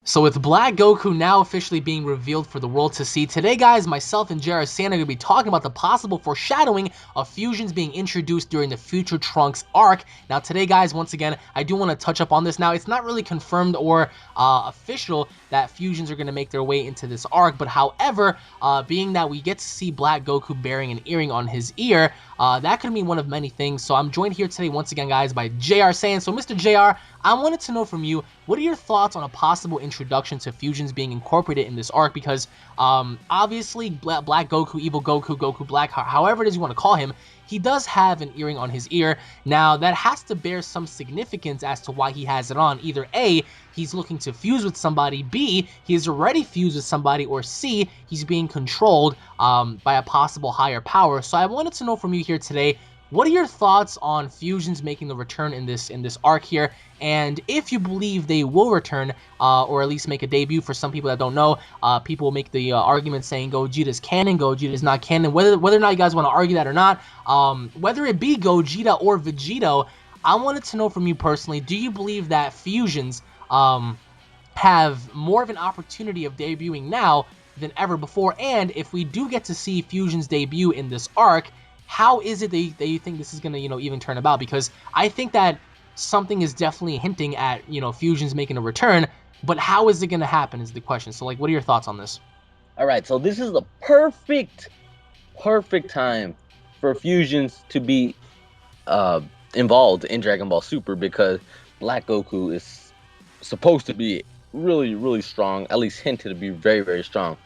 So with Black Goku now officially being revealed for the world to see, today guys, myself and JR Sand are going to be talking about the possible foreshadowing of fusions being introduced during the Future Trunks arc. Now today guys, once again, I do want to touch up on this. Now it's not really confirmed or official that fusions are going to make their way into this arc, but however, being that we get to see Black Goku bearing an earring on his ear, that could mean one of many things. So I'm joined here today once again guys by JR Sand. So Mr. JR, I wanted to know from you, what are your thoughts on a possible introduction to fusions being incorporated in this arc? Because obviously Black Goku, Evil Goku, Goku Black, however it is you want to call him, he does have an earring on his ear. Now that has to bear some significance as to why he has it on. Either A, he's looking to fuse with somebody, B, he is already fused with somebody, or C, he's being controlled by a possible higher power. So I wanted to know from you here today, what are your thoughts on fusions making the return in this arc here? And if you believe they will return, or at least make a debut, for some people that don't know, people will make the argument saying Gogeta's canon, Gogeta's not canon. Whether or not you guys want to argue that or not, whether it be Gogeta or Vegito, I wanted to know from you personally, do you believe that fusions have more of an opportunity of debuting now than ever before? And if we do get to see fusions debut in this arc, how is it that you think this is going to, even turn about? Because I think that something is definitely hinting at, fusions making a return, but how is it going to happen is the question. So, like, what are your thoughts on this? All right, so this is the perfect time for fusions to be involved in Dragon Ball Super, because Black Goku is supposed to be really, really strong, at least hinted to be very, very strong.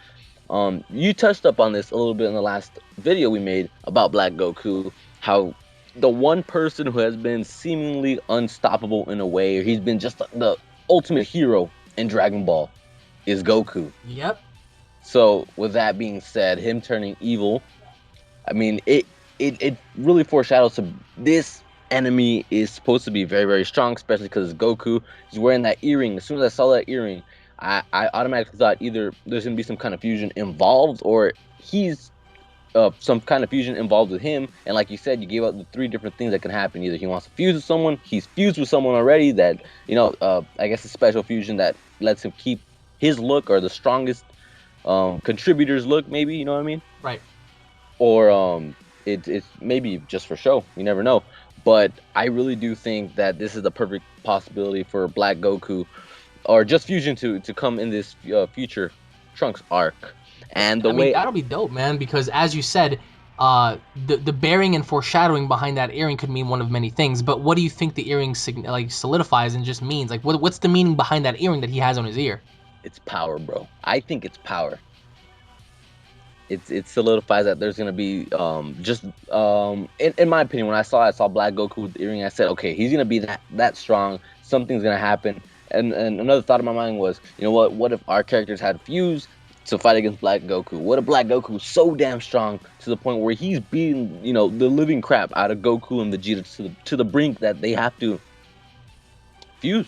You touched up on this a little bit in the last video we made about Black Goku, how the one person who has been seemingly unstoppable in a way, or he's been just the ultimate hero in Dragon Ball, is Goku. Yep. So with that being said, him turning evil, I mean, it really foreshadows to this enemy is supposed to be very, very strong, especially because Goku is wearing that earring. As soon as I saw that earring, I automatically thought either there's going to be some kind of fusion involved, or he's some kind of fusion involved with him. And like you said, you gave out the three different things that can happen. Either he wants to fuse with someone, he's fused with someone already that, I guess a special fusion that lets him keep his look, or the strongest contributor's look, maybe, you know what I mean? Right. Or it's maybe just for show. You never know. But I really do think that this is the perfect possibility for Black Goku, or just fusion to come in this future arc. And the way that'll be dope, man, because as you said, the bearing and foreshadowing behind that earring could mean one of many things. But what do you think the earring solidifies and just means? Like, what's the meaning behind that earring that he has on his ear? It's power, bro. I think it's power. It solidifies that there's gonna be in my opinion, when I saw Black Goku with the earring, I said, okay, he's gonna be that strong. Something's gonna happen. And another thought in my mind was, you know what if our characters had fused to fight against Black Goku? What if Black Goku was so damn strong to the point where he's beating, the living crap out of Goku and Vegeta to the brink that they have to fuse,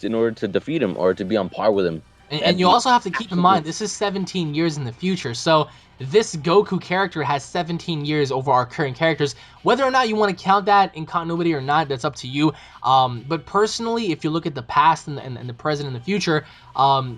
in order to defeat him or to be on par with him. And you also have to keep in mind, this is 17 years in the future, so this Goku character has 17 years over our current characters. Whether or not you want to count that in continuity or not, that's up to you. But personally, if you look at the past and the present and the future,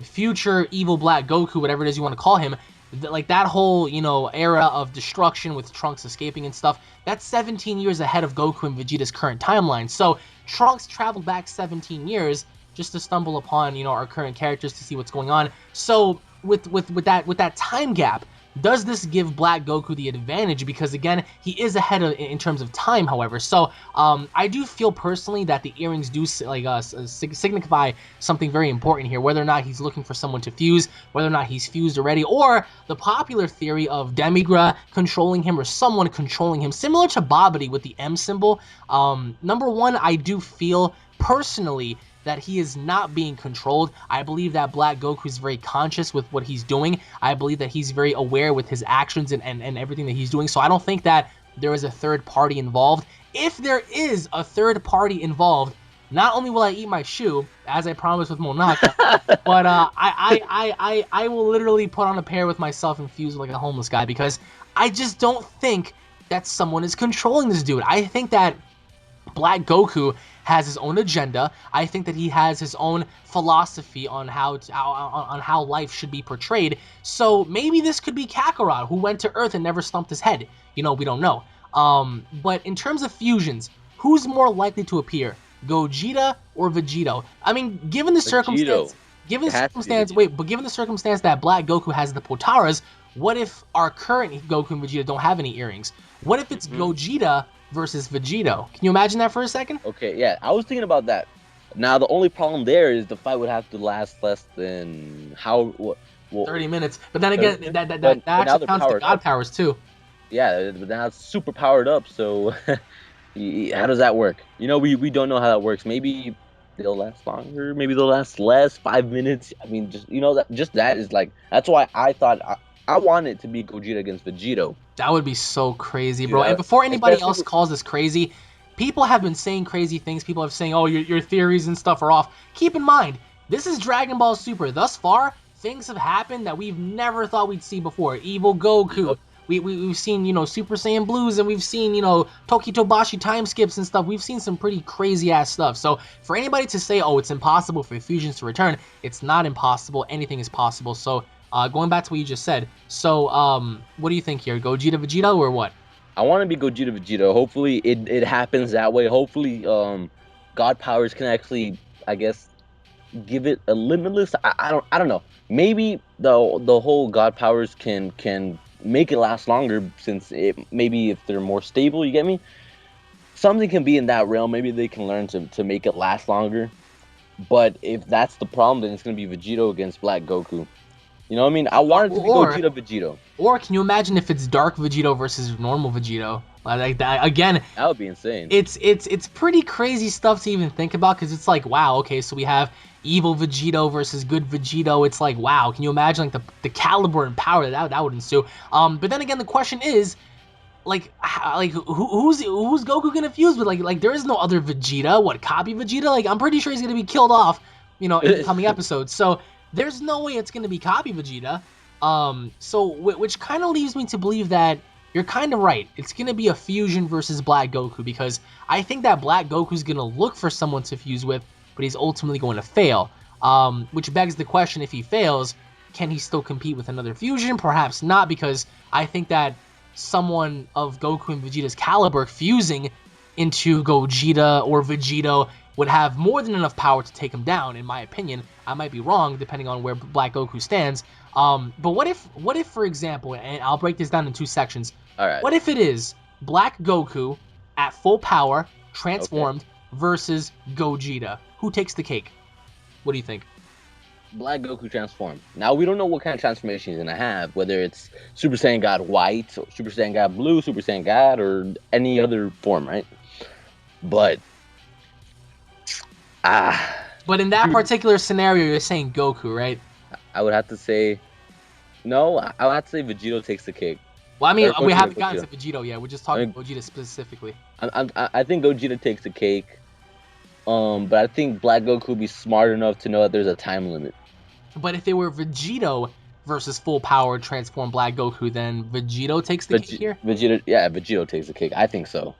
future evil Black Goku, whatever it is you want to call him, like that whole, era of destruction with Trunks escaping and stuff, that's 17 years ahead of Goku and Vegeta's current timeline. So Trunks traveled back 17 years just to stumble upon, our current characters, to see what's going on. So with that time gap, does this give Black Goku the advantage? Because again, he is ahead in terms of time, however. So I do feel personally that the earrings do signify something very important here, whether or not he's looking for someone to fuse, whether or not he's fused already, or the popular theory of Demigra controlling him, or someone controlling him, similar to Babidi with the M symbol. Number one, I do feel personally that he is not being controlled. I believe that Black Goku is very conscious with what he's doing. I believe that he's very aware with his actions and everything that he's doing. So I don't think that there is a third party involved. If there is a third party involved, not only will I eat my shoe, as I promised with Monaka, but I will literally put on a pair with myself and fuse like a homeless guy, because I just don't think that someone is controlling this dude. I think that Black Goku has his own agenda. I think that he has his own philosophy on how life should be portrayed. So maybe this could be Kakarot, who went to Earth and never stumped his head. You know, we don't know. But in terms of fusions, who's more likely to appear, Gogeta or Vegito? I mean, given the Vegito. circumstance, It has to be Vegito. wait, but given the circumstance that Black Goku has the Potaras, what if our current Goku and Vegeta don't have any earrings? What if it's Gogeta versus Vegito? Can you imagine that for a second? Okay, yeah, I was thinking about that. Now the only problem there is the fight would have to last less than what? Well, 30 minutes. But then again, 30 that but now actually they're counts the powered God up. powers too. Yeah, but now it's super powered up. So how does that work? You know, we don't know how that works. Maybe they'll last longer. Maybe they'll last less. 5 minutes. I mean, just that is like that's why I thought I want it to be Gogeta against Vegito. That would be so crazy, Dude, bro. And before anybody especially else calls this crazy, people have been saying crazy things. People have saying, "Oh, your theories and stuff are off." Keep in mind, this is Dragon Ball Super. Thus far, things have happened that we've never thought we'd see before. Evil Goku. Yep. We've seen, you know, Super Saiyan Blues, and we've seen, you know, Toki Tobashi time skips and stuff. We've seen some pretty crazy ass stuff. So for anybody to say, "Oh, it's impossible for fusions to return," it's not impossible. Anything is possible. So going back to what you just said. So what do you think here? Gogeta Vegeta or what? I want to be Gogeta Vegeta. Hopefully it happens that way. Hopefully God powers can actually, I guess, give it a limitless. I don't know. Maybe the whole God powers can make it last longer, since maybe if they're more stable, you get me? Something can be in that realm. Maybe they can learn to make it last longer. But if that's the problem, then it's gonna be Vegito against Black Goku. You know what I mean? I want it to be Gogeta Vegito. Or can you imagine if it's Dark Vegito versus normal Vegito? Like that again. That would be insane. It's pretty crazy stuff to even think about, because it's like, wow, okay, so we have evil Vegito versus good Vegito. It's like, wow, can you imagine like the caliber and power that would ensue? But then again, the question is, who's Goku gonna fuse with? Like there is no other Vegeta. What, copy Vegeta? Like I'm pretty sure he's gonna be killed off, you know, in the coming episodes. So there's no way it's gonna be copy Vegeta. Which kind of leaves me to believe that you're kind of right. It's going to be a fusion versus Black Goku, because I think that Black Goku's going to look for someone to fuse with, but he's ultimately going to fail. Which begs the question, if he fails, can he still compete with another fusion? Perhaps not, because I think that someone of Goku and Vegeta's caliber fusing into Gogeta or Vegito would have more than enough power to take him down, in my opinion. I might be wrong, depending on where Black Goku stands. But what if, for example, and I'll break this down in two sections. All right. What if it is Black Goku at full power, transformed, versus Gogeta? Who takes the cake? What do you think? Black Goku transformed. Now we don't know what kind of transformation he's gonna have, whether it's Super Saiyan God White, or Super Saiyan God Blue, Super Saiyan God, or any other form, right? But But in that particular scenario, you're saying Goku, right? I would have to say no. I would have to say Vegito takes the cake. Well, I mean, Or we haven't gotten Gogeta. to Vegito yet. We're just talking Gogeta specifically. I think Gogeta takes the cake. But I think Black Goku would be smart enough to know that there's a time limit. But if it were Vegito versus full power transformed Black Goku, then Vegito takes the cake here? Vegito takes the cake. I think so.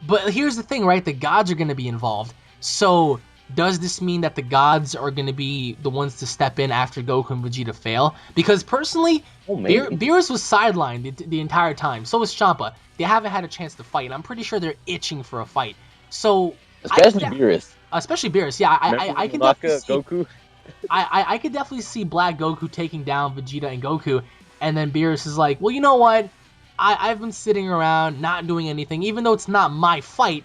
But here's the thing, right? The gods are going to be involved. So does this mean that the gods are going to be the ones to step in after Goku and Vegeta fail? Because personally, Beerus was sidelined the entire time. So was Champa. They haven't had a chance to fight. And I'm pretty sure they're itching for a fight. So especially Beerus. Especially Beerus. Yeah, I could definitely see Goku. I could definitely see Black Goku taking down Vegeta and Goku, and then Beerus is like, well, you know what? I've been sitting around not doing anything, even though it's not my fight.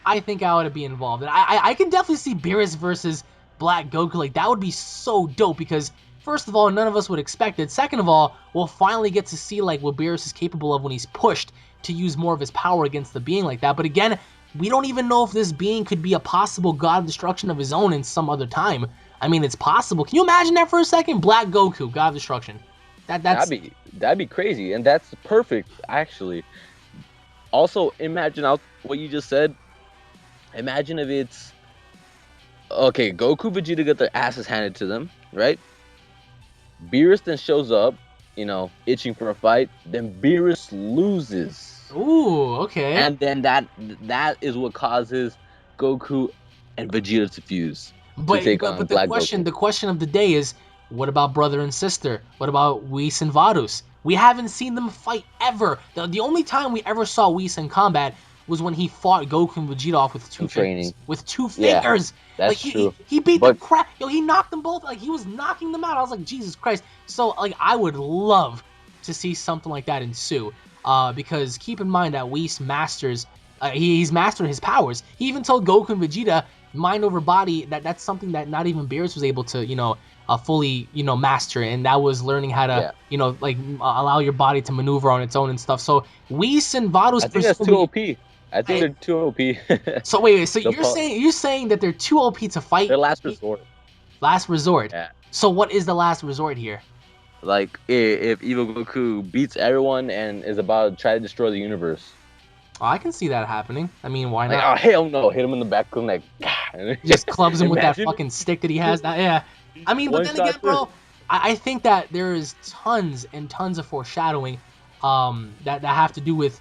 I think I ought to be involved, and I can definitely see Beerus versus Black Goku. Like that would be so dope, because first of all, none of us would expect it. Second of all, we'll finally get to see like what Beerus is capable of when he's pushed to use more of his power against the being like that. But again, we don't even know if this being could be a possible god destruction of his own in some other time. I mean, it's possible. Can you imagine that for a second? Black Goku, god of destruction. That'd be crazy, and that's perfect actually. Also, imagine what you just said. Imagine if it's okay. Goku, Vegeta get their asses handed to them, right? Beerus then shows up, itching for a fight. Then Beerus loses. Ooh, okay. And then that is what causes Goku and Vegeta to fuse to But take but on but the Black question Goku. the question of the day is, what about brother and sister? What about Whis and Varus? We haven't seen them fight ever. The only time we ever saw Whis in combat was when he fought Goku and Vegeta off with two In fingers. training. With two Yeah, fingers. Like that's true. he beat the But crap. Yo, he knocked them both. Like he was knocking them out. I was like, Jesus Christ. So like I would love to see something like that ensue. Because keep in mind that Whis masters. He's mastered his powers. He even told Goku and Vegeta, mind over body, that's something that not even Beerus was able to fully master, and that was learning how to yeah, like allow your body to maneuver on its own and stuff. So Whis and Varus I think that's too presumably. OP. I think I, they're too OP. so wait, so the you're saying that they're too OP to fight? their last resort. Last resort. Yeah, So what is the last resort here? like if Evil Goku beats everyone and is about to try to destroy the universe. Oh, I can see that happening. I mean, why Like, not? oh hell no, hit him in the back of the neck. Just clubs him with that Imagine fucking stick that he has. That yeah. I mean, but one then again, shot to bro, I think that there is tons and tons of foreshadowing that have to do with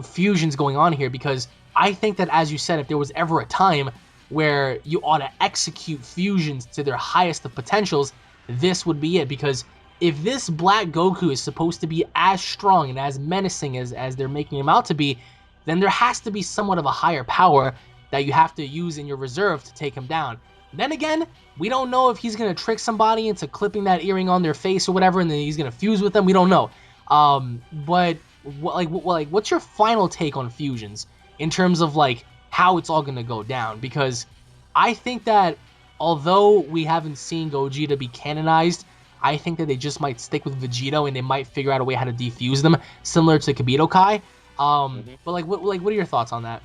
fusions going on here, because I think that, as you said, if there was ever a time where you ought to execute fusions to their highest of potentials, this would be it. Because if this Black Goku is supposed to be as strong and as menacing as they're making him out to be, then there has to be somewhat of a higher power that you have to use in your reserve to take him down. Then again, we don't know if he's gonna trick somebody into clipping that earring on their face or whatever, and then he's gonna fuse with them. We don't know. But what's your final take on fusions in terms of like how it's all gonna go down? Because I think that although we haven't seen Gogeta be canonized, I think that they just might stick with Vegito and they might figure out a way how to defuse them, similar to Kibito Kai. Mhm. But what are your thoughts on that?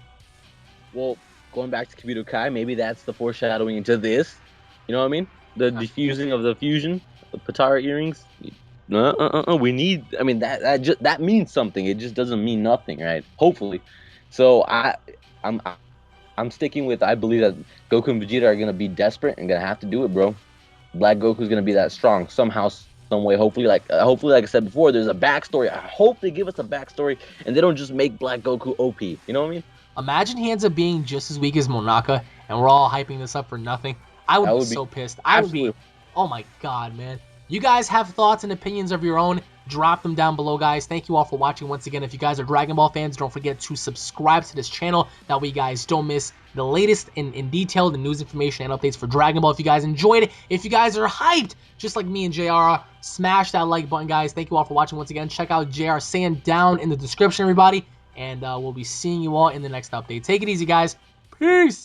Well, going back to Kibito Kai, maybe that's the foreshadowing into this. You know what I mean? The diffusing of the fusion, the Patara earrings. We need. I mean, that means something. It just doesn't mean nothing, right? Hopefully. So I'm I'm sticking with. I believe that Goku and Vegeta are gonna be desperate and gonna have to do it, bro. Black Goku's gonna be that strong somehow, some way. Hopefully, like I said before, there's a backstory. I hope they give us a backstory and they don't just make Black Goku OP. You know what I mean? Imagine he ends up being just as weak as Monaka, and we're all hyping this up for nothing. I would That be would be so pissed. I would be, absolutely. oh my god, man. You guys have thoughts and opinions of your own? Drop them down below, guys. Thank you all for watching once again. If you guys are Dragon Ball fans, don't forget to subscribe to this channel. That way you guys don't miss the latest in detail, the news information and updates for Dragon Ball. If you guys enjoyed it, if you guys are hyped, just like me and JR, smash that like button, guys. Thank you all for watching once again. Check out JR Sand down in the description, everybody. And we'll be seeing you all in the next update. Take it easy, guys. Peace.